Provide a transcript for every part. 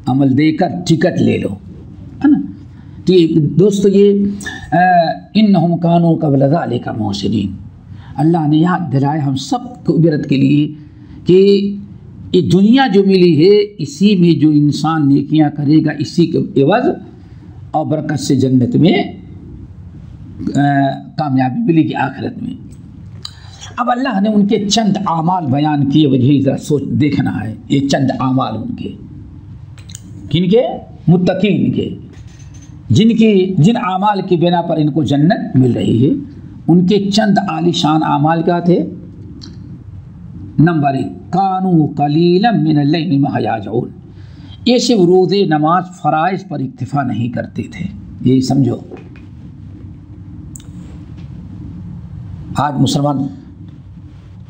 अमल देकर टिकट ले लो, है ना। तो ये दोस्तों ये इन्नहुम कानू क़ब्ल ज़ालिका मुहसिनीन, अल्लाह ने याद दिलाया हम सब को इबरत के लिए कि ये दुनिया जो मिली है इसी में जो इंसान नेकियां करेगा इसी के एवज़ और बरकत से जन्नत में कामयाबी मिलेगी आखिरत में। अब अल्लाह ने उनके चंद आमाल बयान किए, वजह ज़रा सोच देखना है। ये चंद आमाल उनके किनके, मुत्तकीन के, जिन आमाल की बिना पर इनको जन्नत मिल रही है, उनके चंद आलिशान आमाल क्या थे। नंबर 1, कानू कलीलन मिनल लैली मा यहजऊन, ये सिर्फ रोज़े नमाज फ़राइज़ पर इक्तिफ़ा नहीं करते थे। यही समझो आज मुसलमान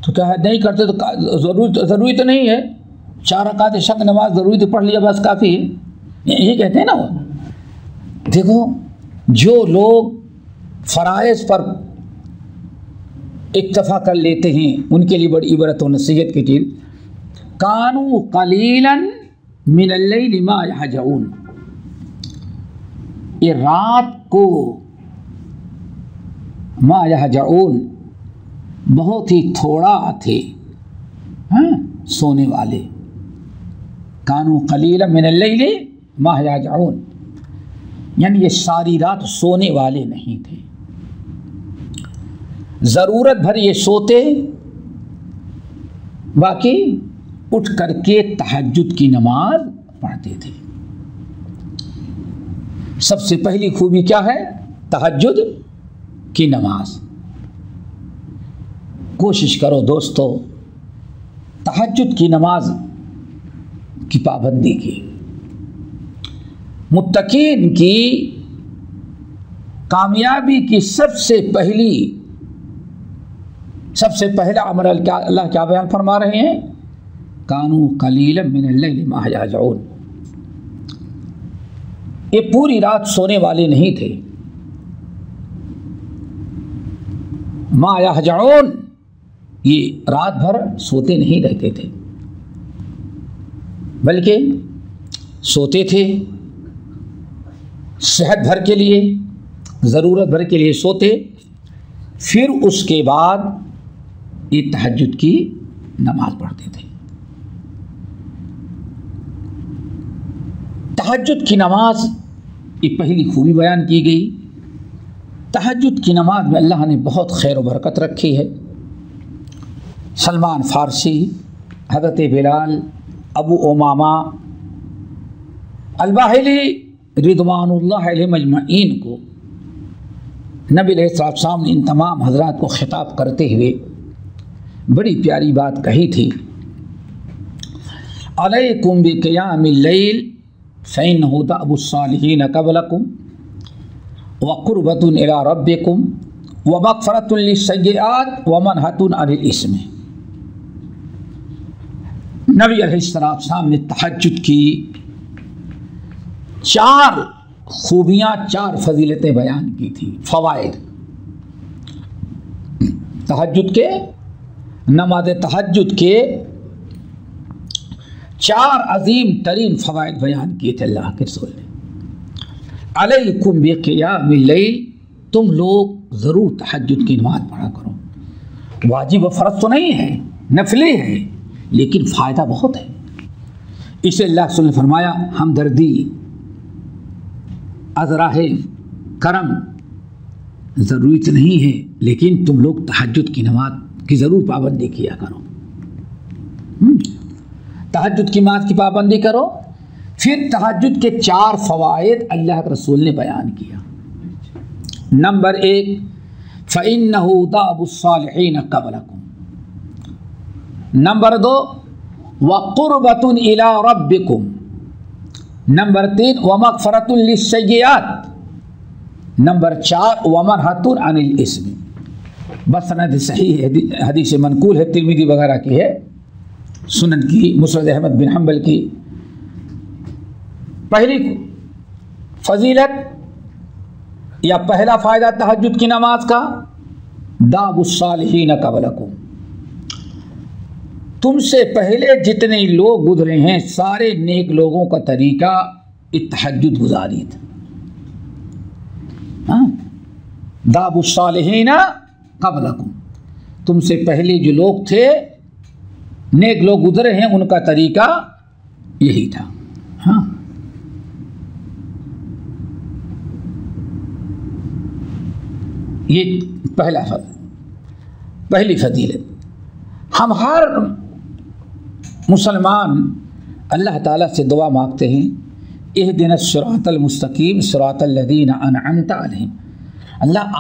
तो क्या है, नहीं करते तो ज़रूरी तो नहीं है, 4 रकात शक नमाज ज़रूरी तो पढ़ लिया बस काफ़ी है, यही कहते हैं ना वो। देखो जो लोग फ़राइज़ पर इक्तफ़ा कर लेते हैं उनके लिए बड़ी इबरत और नसीहत की चीज़, कानू कलीलन मिनल लैली मा यहजऊन, ये रात को मा यहजऊन बहुत ही थोड़ा थे, हाँ, सोने वाले। कानू कलीलन मिनल लैली मा यहजऊन, यानी ये सारी रात सोने वाले नहीं थे, ज़रूरत भर ये सोते, बाकी उठ करके तहज्जुद की नमाज पढ़ते थे। सबसे पहली खूबी क्या है, तहज्जुद की नमाज। कोशिश करो दोस्तों तहज्जुद की नमाज की पाबंदी की। मुत्तकीन की कामयाबी की सबसे पहला अमल क्या अल्लाह क्या बयान फरमा रहे हैं, कानू कलीलन मिनल लैली मा यहजऊन, ये पूरी रात सोने वाले नहीं थे। मा यहजऊन, ये रात भर सोते नहीं रहते थे, बल्कि सोते थे सेहत भर के लिए, ज़रूरत भर के लिए सोते, फिर उसके बाद ये तहज्जुद की नमाज पढ़ते थे। तहज्जुद की नमाज की पहली खूबी बयान की गई। तहज्जुद की नमाज में अल्लाह ने बहुत खैर व बरकत रखी है। सलमान फ़ारसी, हज़रत बिलाल, अबू उमामा अल-बाहिली रिदवानुल्लाह अलैहिम अजमईन को नबी अलैहिस्सलाम ने इन तमाम हज़रात को ख़िताब करते हुए बड़ी प्यारी बात कही थी, अलैकुम बिक़ियामिल लैल फ़इन्नहु दअबुस्सालिहीन क़ब्लकुम व क़ुर्बतुन इला रब्बिकुम व मग़फ़िरतुन लिस्सय्यिआत व मनहतुन अनिल इस्म। नबी अलैहिस्सलाम ने तहज्जुद की 4 खूबियाँ, 4 फजीलतें बयान की थी। फ़वाइद तहज्जुद के, नमाज तहज्जुद के 4 अजीम तरीन फ़वाइद बयान किए थे अल्लाह के रसूल ने। अलैकुम बिक़ियामिल लैल, तुम लोग ज़रूर तहज्जुद की नमाज़ पढ़ा करो। वाजिब व फ़र्ज़ तो नहीं है, नफले है, लेकिन फ़ायदा बहुत है। इसे अल्लाह के रसूल ने फरमाया, हमदर्दी अज़राहे करम ज़रूरी तो नहीं है, लेकिन तुम लोग तहज्जुद की नमाज की ज़रूर पाबंदी किया करो। तहज्जुद की नमाज की पाबंदी करो। फिर तहज्जुद के 4 फ़वाइद अल्लाह के रसूल ने बयान किया। नंबर 1, फ़इन्नहु दअबुस्सालिहीन क़ब्लकुम। नंबर 2, व क़ुर्बतुन इला रब्बिकुम। नंबर 3, व मग़फ़िरतुन लिस्सय्यिआत। नंबर 4, व मनहतुन अनिल इस्म। बस सनद सही है, हदीस मनकूल है, तिरमिज़ी वगैरह की है, सुनन की, मुस्नद अहमद बिन हम्बल की। पहली फजीलत या पहला फ़ायदा तहज्जुद की नमाज का, दाबुस्सालिहीन क़ब्लकुम, तुमसे पहले जितने लोग गुजरे हैं सारे नेक लोगों का तरीका तहज्जुद गुजारी था। दाबु सालिहीना क़ब्लकुम, तुमसे पहले जो लोग थे नेक लोग गुजरे हैं उनका तरीका यही था। हाँ, ये पहली फजीलत। हम हर मुसलमान अल्लाह ताला से दुआ मांगते हैं, इहदिनस सिरातल मुस्तकीम सिरातल लज़ीना अनअमता अलैहिम, अल्लाह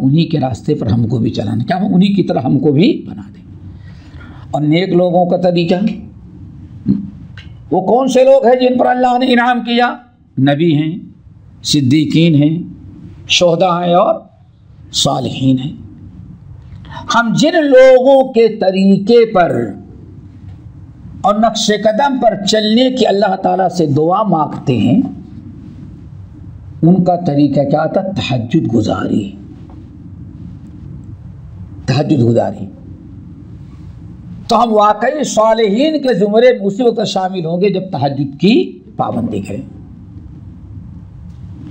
उन्हीं के रास्ते पर हमको भी चलाना, क्या हम उन्हीं की तरह हमको भी बना दें। और नेक लोगों का तरीका, वो कौन से लोग हैं जिन पर अल्लाह ने इनाम किया? नबी हैं, सिद्दीकीन हैं, शोहदा हैं और सालिहीन हैं। हम जिन लोगों के तरीके पर और नक्शे कदम पर चलने की अल्लाह ताला से दुआ मांगते हैं, उनका तरीका क्या था? तहज्जुद गुजारी। तहज्जुद गुजारी। तो हम वाकई सालिहीन के ज़ुमरे में उसी वक्त शामिल होंगे जब तहज्जुद की पाबंदी करें।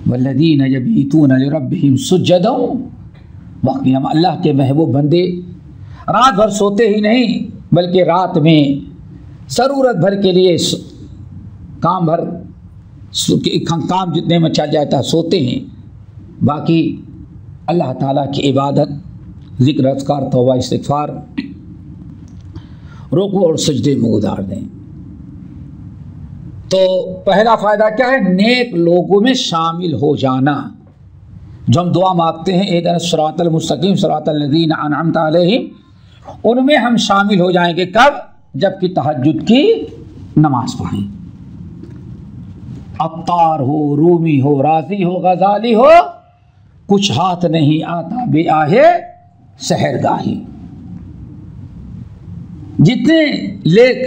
वल्लज़ीना यबीतूना लिरब्बिहिम सुज्जदन, वाकई हम अल्लाह के महबूब बंदे रात भर सोते ही नहीं बल्कि रात में ज़रूरत भर के लिए काम जितने में चल जाता सोते हैं, बाकी अल्लाह ताला की इबादत, ज़िक्र, अज़कार, तौबा, इस्तिग़फ़ार, रुकू और सजदे में गुजार दें। तो पहला फ़ायदा क्या है? नेक लोगों में शामिल हो जाना। जो हम दुआ मांगते हैं इहदिनस सिरातल मुस्तकीम सिरातल लज़ीना अनअमता अलैहिम, उनमें हम शामिल हो जाएंगे। कब? जबकि तहज्जुद की नमाज पढ़ें। अत्तार हो, रूमी हो, राज़ी हो, गज़ाली हो, कुछ हाथ नहीं आता बे आहे सहरगाही। जितने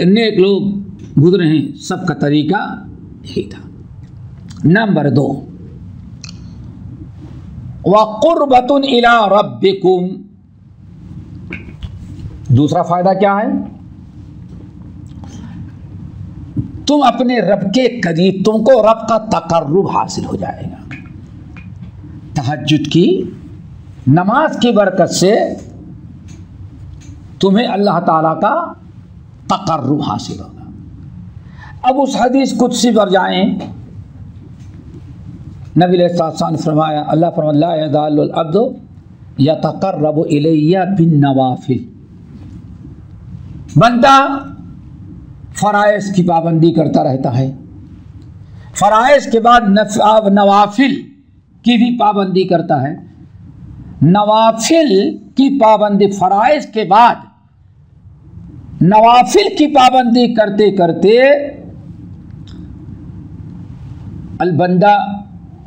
नेक लोग गुजरे हैं सबका तरीका यही था। नंबर 2, व क़ुर्बतुन इला रब्बिकुम, दूसरा फायदा क्या है? तुम अपने रब के करीब, तुमको रब का तक़र्रुब हासिल हो जाएगा। तहज्जुद की नमाज की बरकत से तुम्हें अल्लाह ताला का तक़र्रुब हासिल होगा। अब उस हदीस कुदसी पर जाएं, नबी अलैहि सल्लम ने फरमाया, अल्लाह फरमाया ला यज़ालुल अब्दु यतक़र्रबु इलैया बिन नवाफिल, बंदा फ़राइज़ की पाबंदी करता रहता है, फ़राइज़ के बाद नवाफिल की भी पाबंदी करता है। नवाफिल की पाबंदी, फ़राइज़ के बाद नवाफिल की पाबंदी करते करते बंदा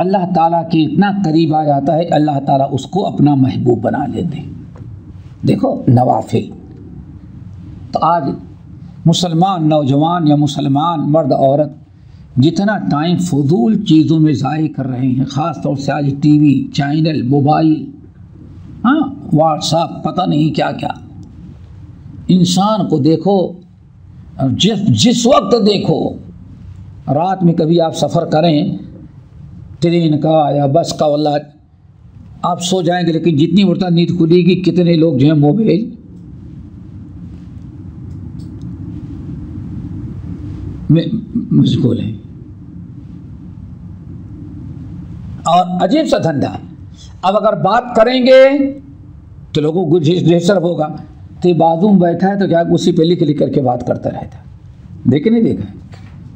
अल्लाह ताला के इतना करीब आ जाता है, अल्लाह ताला उसको अपना महबूब बना लेते। देखो नवाफिल। तो आज मुसलमान नौजवान या मुसलमान मर्द औरत जितना टाइम फजूल चीज़ों में ज़ाय कर रहे हैं, ख़ास तौर से आज टीवी चैनल, मोबाइल, हाँ, व्हाट्सएप, पता नहीं क्या क्या। इंसान को देखो, जिस वक्त देखो, रात में कभी आप सफ़र करें ट्रेन का या बस का, वल्लाह आप सो जाएंगे, लेकिन जितनी उड़ता नींद खुलेगी कितने लोग जो हैं मोबाइल में मशगूल हैं। और अजीब सा धंधा। अब अगर बात करेंगे तो लोगों को डिस्टर्ब होगा, तो बाजू में बैठा है तो क्या उसी पे लिख करके बात करता रहता, देखे नहीं देखा,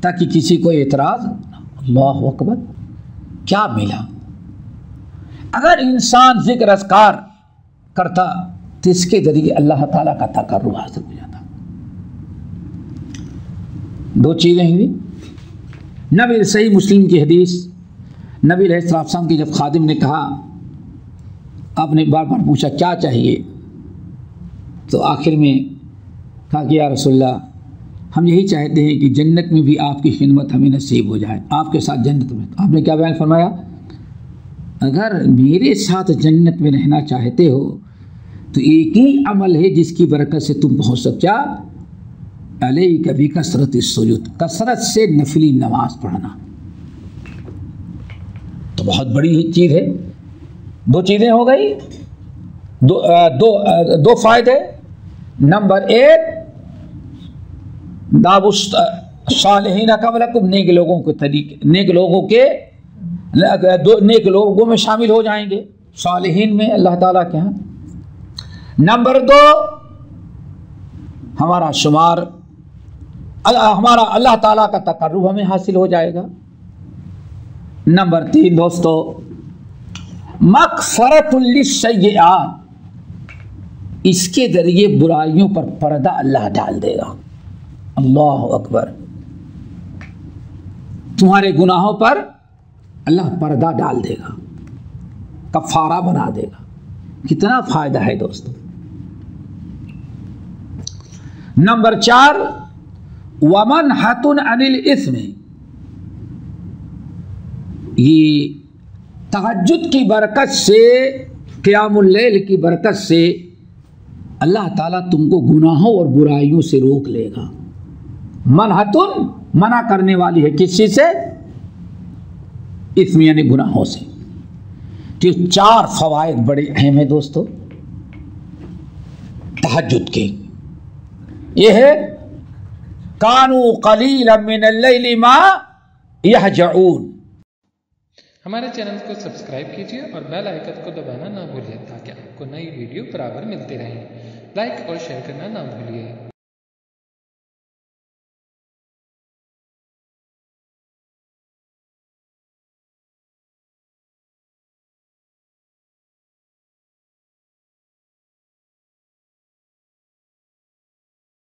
ताकि किसी को एतराज़। अल्लाह अकबर, क्या मिला? अगर इंसान ज़िक्र अज़कार करता तो इसके ज़रिए अल्लाह ताला का तक़र्रुब हासिल हो जाता। 2 चीज़ें हुई। नबी सही मुस्लिम की हदीस, नबी अलैहिस्सलाम की जब खादिम ने कहा, आपने बार बार पूछा क्या चाहिए, तो आखिर में कहा कि या रसूलल्लाह, हम यही चाहते हैं कि जन्नत में भी आपकी खिदमत हमें नसीब हो जाए, आपके साथ जन्नत में। आपने क्या बयान फरमाया? अगर मेरे साथ जन्नत में रहना चाहते हो तो एक ही अमल है जिसकी बरकत से तुम पहुँच सक क्या, अलैका बिकसरति सुजूद, कसरत से नफली नमाज पढ़ना। तो बहुत बड़ी चीज़ है। दो चीज़ें हो गई, दो फायदे। नंबर एक, दाबुस सालिहीन कबलकुम, नेक लोगों के तरीके, नेक लोगों में शामिल हो जाएंगे, सालिहीन में अल्लाह ताला के यहाँ। नंबर दो, हमारा शुमार, हमारा अल्लाह ताला का तकर्रुब हमें हासिल हो जाएगा। नंबर तीन दोस्तों, मग़फ़िरतुल लिस्सय्यिआत, इसके जरिए बुराइयों पर पर्दा अल्लाह डाल देगा। अल्लाह अकबर, तुम्हारे गुनाहों पर अल्लाह पर्दा डाल देगा, कफ़ारा बना देगा। कितना फायदा है दोस्तों। नंबर चार, वमन हतुन अनिल इस्म, ये तहज्जुद की बरकत से, क़ियामुल लैल की बरकत से अल्लाह ताला तुमको गुनाहों और बुराइयों से रोक लेगा। मनहतुन, मना करने वाली है, किस चीज़ से, इस्म यानी गुनाहों से। तो चार फवायद बड़े अहम है दोस्तों तहज्जुद के। ये है, कानू कलीलन मिनल लैलि मा यहजऊन। हमारे चैनल को सब्सक्राइब कीजिए और बेल आइकन को दबाना ना भूलिए ताकि आपको नई वीडियो बराबर मिलती रहें। लाइक और शेयर करना ना भूलिए।